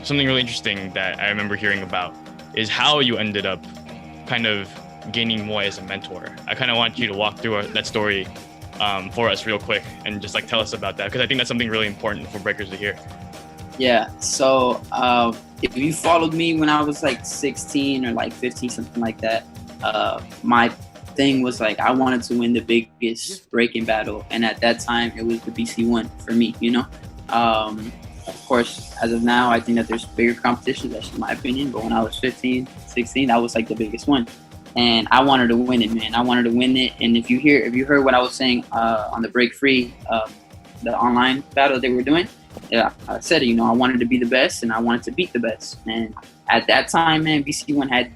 something really interesting that I remember hearing about is how you ended up kind of gaining Moy as a mentor. I kind of want you to walk through that story for us real quick and just like tell us about that, because I think that's something really important for breakers to hear. Yeah. So if you followed me when I was like 16 or like 15, something like that, my thing was like I wanted to win the biggest breaking battle, and at that time it was the BC1 for me. Of course, as of now, I think that there's bigger competitions. That's my opinion. But when I was 15, 16, that was like the biggest one, and I wanted to win it, man. I wanted to win it. And if you heard what I was saying on the Break Free, the online battle they were doing, yeah, I said, I wanted to be the best and I wanted to beat the best. And at that time, man, BC1 had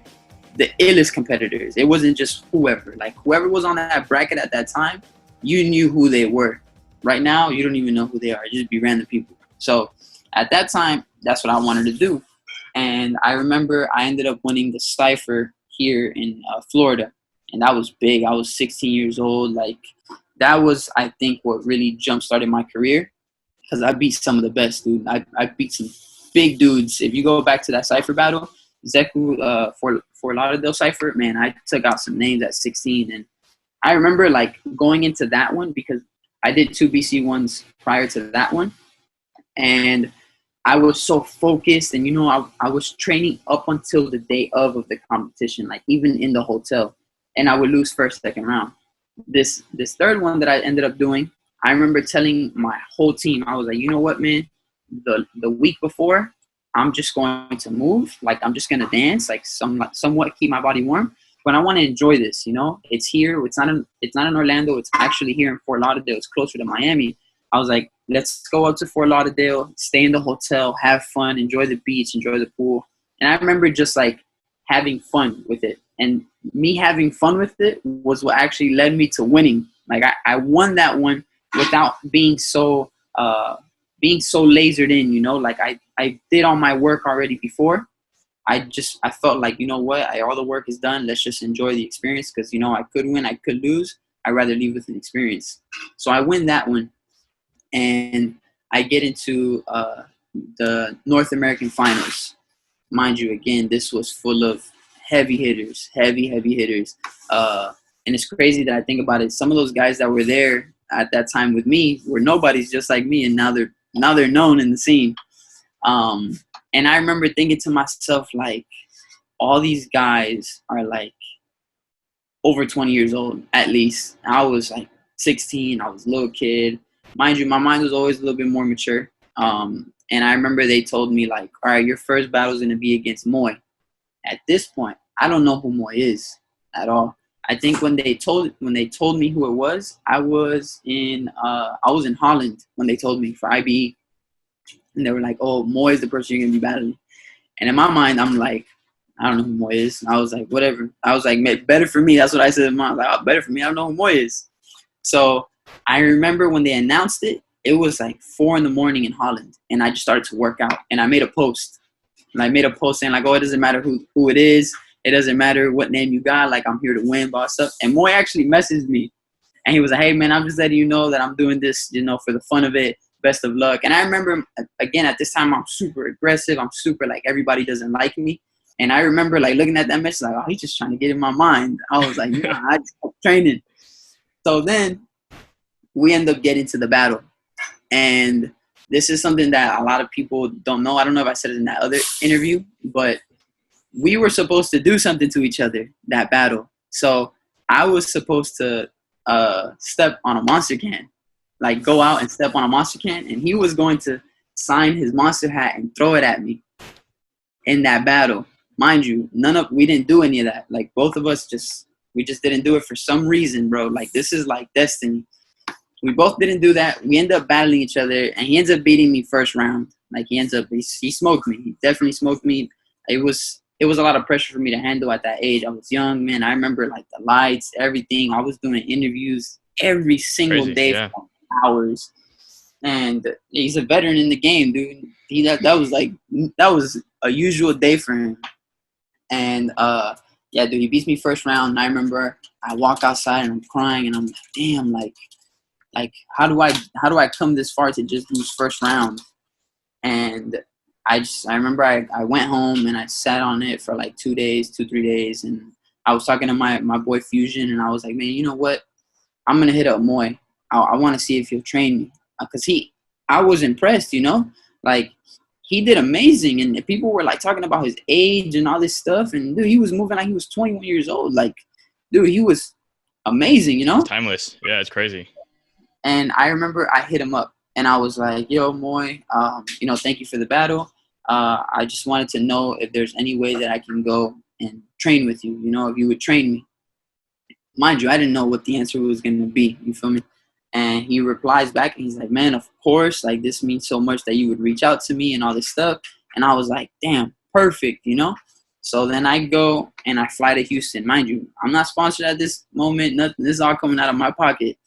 the illest competitors. It wasn't just whoever. Like, whoever was on that bracket at that time, you knew who they were. Right now, you don't even know who they are. You just be random people. So at that time, that's what I wanted to do. And I remember I ended up winning the Cypher here in Florida. And that was big. I was 16 years old. Like, that was, I think, what really jump-started my career. Because I beat some of the best, dude. I beat some big dudes. If you go back to that Cypher battle, Zeku for Lauderdale Cypher, man, I took out some names at 16. And I remember, like, going into that one because I did 2 BC1s prior to that one. And I was so focused. And, I was training up until the day of the competition, like, even in the hotel. And I would lose first, second round. This third one that I ended up doing, I remember telling my whole team, I was like, you know what, man? The week before, I'm just going to move. Like, I'm just going to dance, like, somewhat keep my body warm. But I want to enjoy this, It's here. It's not in Orlando. It's actually here in Fort Lauderdale. It's closer to Miami. I was like, let's go up to Fort Lauderdale, stay in the hotel, have fun, enjoy the beach, enjoy the pool. And I remember just, like, having fun with it. And me having fun with it was what actually led me to winning. Like, I won that one without being so lasered in, Like, I did all my work already before. I felt like, you know what, all the work is done. Let's just enjoy the experience because, I could win, I could lose. I'd rather leave with an experience. So I win that one, and I get into the North American Finals. Mind you, again, this was full of heavy hitters. And it's crazy that I think about it. Some of those guys that were there at that time with me were nobodies just like me, and now they're known in the scene. And I remember thinking to myself, like, all these guys are like over 20 years old at least. I was like 16. I was a little kid. Mind you, my mind was always a little bit more mature. And I remember they told me, like, all right, your first battle is going to be against Moy. At this point, I don't know who Moy is at all. I think when they told me who it was, I was in Holland when they told me for IBE, and they were like, "Oh, Moy is the person you're gonna be battling." And in my mind, I'm like, I don't know who Moy is. And I was like, whatever. I was like, better for me. That's what I said in my mind. Like, oh, better for me. I don't know who Moy is. So I remember when they announced it, it was like 4 a.m. in Holland, and I just started to work out. And I made a post, saying like, "Oh, it doesn't matter who it is. It doesn't matter what name you got. Like, I'm here to win, boss up." And Moy actually messaged me, and he was like, "Hey, man, I'm just letting you know that I'm doing this, for the fun of it. Best of luck." And I remember, again, at this time, I'm super aggressive. I'm super, like, everybody doesn't like me. And I remember, like, looking at that message, like, oh, he's just trying to get in my mind. I was like, nah, I just kept training. So then we end up getting to the battle. And this is something that a lot of people don't know. I don't know if I said it in that other interview, but we were supposed to do something to each other that battle. So I was supposed to step on a monster can, like, go out and step on a monster can, and he was going to sign his monster hat and throw it at me in that battle. Mind you, we didn't do any of that. Like, both of us just didn't do it for some reason, bro. Like, this is like destiny. We both didn't do that. We ended up battling each other, and he ends up beating me first round. Like, he smoked me. He definitely smoked me. It was a lot of pressure for me to handle at that age. I was young, man. I remember, like, the lights, everything. I was doing interviews every single day for hours. And he's a veteran in the game, dude. That was a usual day for him. And yeah, dude, he beats me first round. And I remember I walk outside and I'm crying, and I'm like, damn, like how do I come this far to just lose first round? And I remember I went home and I sat on it for like 2 days, 3 days, and I was talking to my boy Fusion, and I was like, man, you know what? I'm gonna hit up Moy. I want to see if he'll train me, because I was impressed, you know, like he did amazing, and people were like talking about his age and all this stuff, and dude, he was moving like he was 21 years old, like, dude, he was amazing, you know. It's timeless. Yeah, it's crazy. And I remember I hit him up, and I was like, yo, Moy, you know, thank you for the battle. I just wanted to know if there's any way that I can go and train with you, you know, if you would train me. Mind you, I didn't know what the answer was going to be. You feel me? And he replies back, and he's like, man, of course. Like, this means so much that you would reach out to me and all this stuff. And I was like, damn, perfect, you know? So then I go and I fly to Houston. Mind you, I'm not sponsored at this moment. Nothing. This is all coming out of my pocket.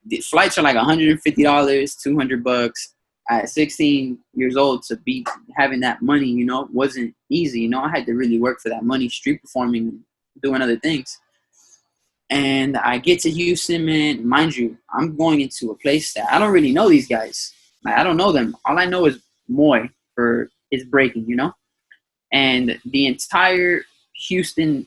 The flights are like $150, $200. At 16 years old, to be having that money, you know, wasn't easy. You know, I had to really work for that money, street performing, doing other things. And I get to Houston, man. Mind you, I'm going into a place that I don't really know these guys. Like, I don't know them. All I know is Moy for his breaking, you know? And the entire Houston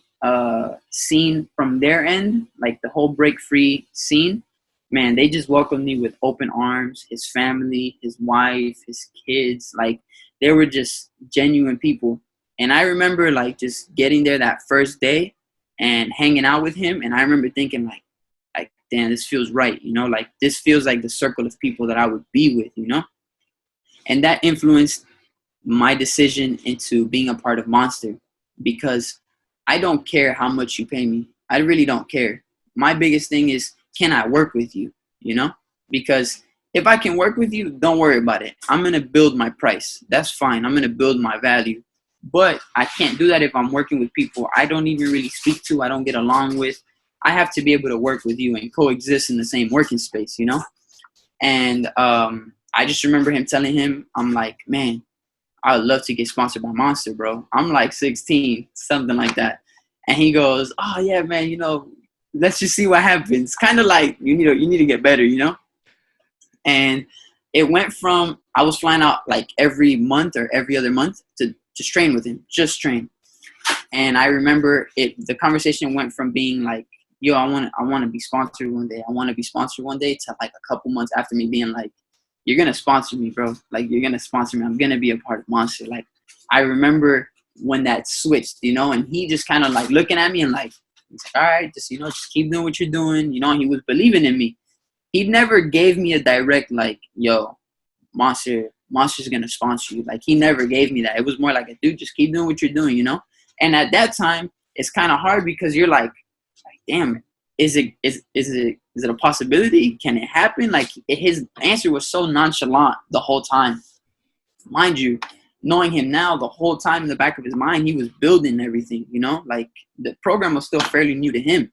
scene from their end, like the whole break-free scene, man, they just welcomed me with open arms. His family, his wife, his kids, like, they were just genuine people. And I remember, like, just getting there that first day and hanging out with him, and I remember thinking, like, damn, this feels right, you know? Like, this feels like the circle of people that I would be with, you know? And that influenced my decision into being a part of Monster, because I don't care how much you pay me. I really don't care. My biggest thing is, can I work with you, you know? Because if I can work with you, don't worry about it. I'm going to build my price. That's fine. I'm going to build my value. But I can't do that if I'm working with people I don't even really speak to, I don't get along with. I have to be able to work with you and coexist in the same working space, you know? And I just remember him telling him, I'm like, man, I would love to get sponsored by Monster, bro. I'm like 16, something like that. And he goes, oh, yeah, man, you know, let's just see what happens. Kind of like, you need to get better, you know? And it went from, I was flying out like every month or every other month to just train with him, just train. And I remember the conversation went from being like, yo, I want to be sponsored one day. I want to be sponsored one day, to like a couple months after me being like, you're going to sponsor me, bro. Like, you're going to sponsor me. I'm going to be a part of Monster. Like, I remember when that switched, you know, and he just kind of like looking at me and like, he's like, all right, just, you know, just keep doing what you're doing. You know, he was believing in me. He never gave me a direct, like, yo, Monster's going to sponsor you. Like, he never gave me that. It was more like, dude, just keep doing what you're doing, you know? And at that time, it's kind of hard because you're like, damn, is it a possibility? Can it happen? Like, his answer was so nonchalant the whole time. Mind you, knowing him now, the whole time in the back of his mind, he was building everything, you know? Like, the program was still fairly new to him.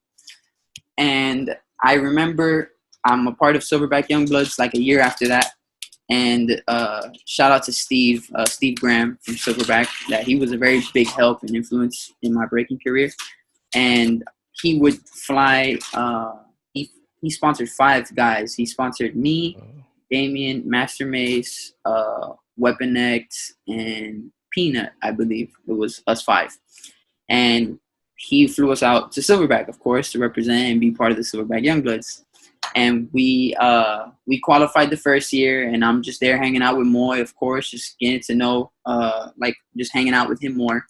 And I remember I'm a part of Silverback Youngbloods like a year after that. And shout out to Steve Graham from Silverback, that he was a very big help and influence in my breaking career. And he would fly, he sponsored 5 guys. He sponsored me, Damien, Master Mace, Weapon X, and Peanut, I believe. It was us 5. And he flew us out to Silverback, of course, to represent and be part of the Silverback Youngbloods. And we qualified the first year, and I'm just there hanging out with Moy, of course, just getting to know, like, just hanging out with him more.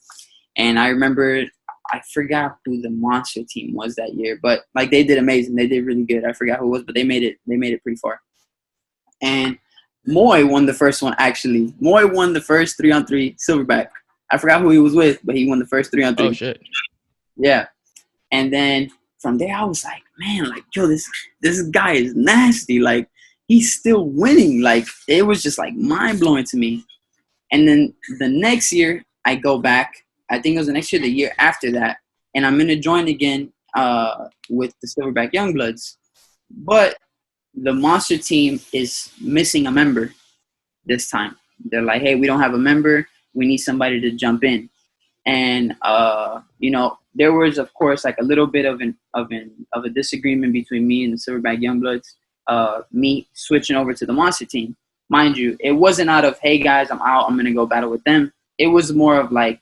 And I remember, I forgot who the Monster team was that year, but like, they did amazing. They did really good. I forgot who it was, but they made it pretty far. And Moy won the first one, actually. Moy won the first 3-on-3 Silverback. I forgot who he was with, but he won the first 3-on-3. Oh, shit. Yeah. And then from there, I was like, man, like, yo, this guy is nasty. Like, he's still winning. Like, it was just like mind blowing to me. And then the next year, I go back. I think it was the next year, the year after that, and I'm gonna join again with the Silverback Youngbloods. But the Monster team is missing a member this time. They're like, hey, we don't have a member. We need somebody to jump in. And you know, there was, of course, like a little bit of a disagreement between me and the Silverback Youngbloods. Me switching over to the Monster team. mind you, it wasn't out of, hey guys, I'm out, I'm gonna go battle with them. It was more of like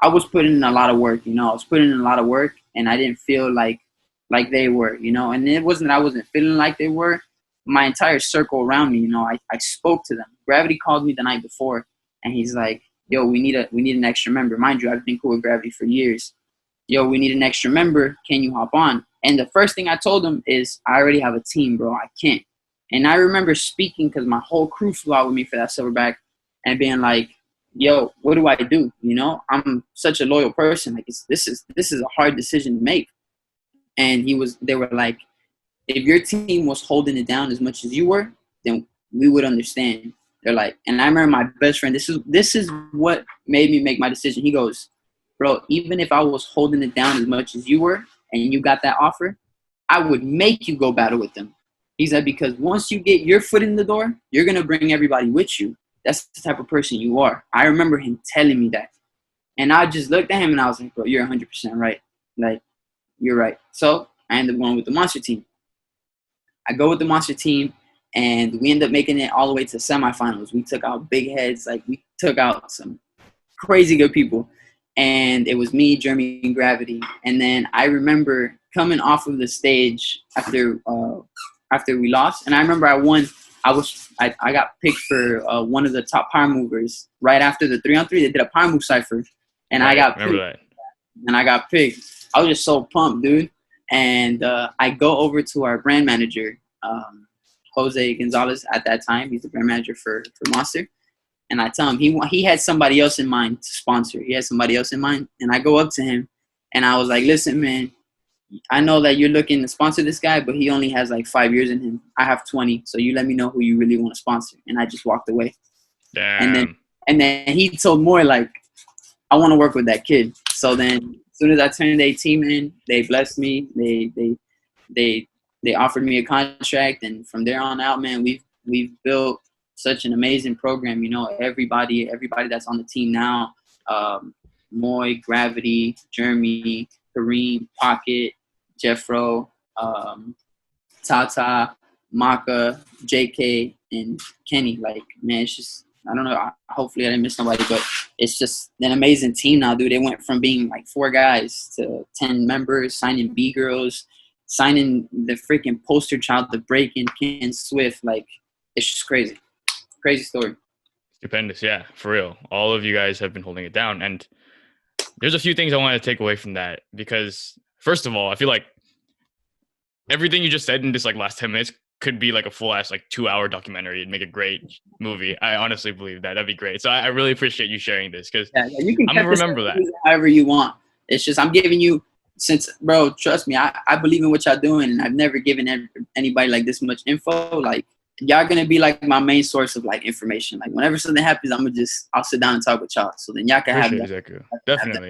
I was putting in a lot of work, you know. I was putting in a lot of work, and I didn't feel like they were, you know. And it wasn't that I wasn't feeling like they were. My entire circle around me, you know, I spoke to them. Gravity called me the night before, and he's like, "Yo, we need an extra member." Mind you, I've been cool with Gravity for years. Yo, we need an extra member. Can you hop on? And the first thing I told him is, I already have a team, bro. I can't. And I remember speaking because my whole crew flew out with me for that silverback, and being like, yo, what do I do? You know, I'm such a loyal person. Like, this is a hard decision to make. And they were like, if your team was holding it down as much as you were, then we would understand. They're like, and I remember my best friend, this is what made me make my decision. He goes, bro, even if I was holding it down as much as you were and you got that offer, I would make you go battle with them. He said, because once you get your foot in the door, you're going to bring everybody with you. That's the type of person you are. I remember him telling me that. And I just looked at him and I was like, bro, you're 100% right. Like, you're right. So I ended up going with the Monster team. I go with the Monster team, and we end up making it all the way to semifinals. We took out big heads. Like, we took out some crazy good people. And it was me, Jeremy, and Gravity. And then I remember coming off of the stage after we lost. And I remember I won. I got picked for one of the top power movers right after the 3-on-3. They did a power move cypher, and I got picked. That. And I got picked. I was just so pumped, dude. And I go over to our brand manager, Jose Gonzalez at that time. He's the brand manager for Monster. And I tell him he had somebody else in mind to sponsor. He had somebody else in mind. And I go up to him, and I was like, listen, man, I know that you're looking to sponsor this guy, but he only has like 5 years in him. I have 20, so you let me know who you really want to sponsor. And I just walked away. Damn. And then he told more like, I want to work with that kid. So then as soon as I turned 18, man, they blessed me. They offered me a contract, and from there on out, man, we've built such an amazing program. You know, everybody that's on the team now, Moy, Gravity, Jeremy, Kareem, Pocket, Jeffro, Tata, Maka, JK, and Kenny. Like, man, it's just, I don't know. Hopefully I didn't miss nobody, but it's just an amazing team now, dude. They went from being like 4 guys to 10 members, signing B-girls, signing the freaking poster child, the break-in, Ken Swift. Like, it's just crazy. Crazy story. Stupendous, yeah, for real. All of you guys have been holding it down. And there's a few things I want to take away from that, because first of all, I feel like everything you just said in this like last 10 minutes could be like a full ass like 2-hour documentary and make a great movie. I honestly believe that'd be great. So I really appreciate you sharing this, because you can I'm gonna remember that however you want. It's just I'm giving you, since, bro, trust me, I believe in what y'all doing, and I've never given anybody like this much info. Like, y'all gonna be like my main source of like information. Like, whenever something happens, I'll sit down and talk with y'all. So then y'all can have that. Zeku. Definitely.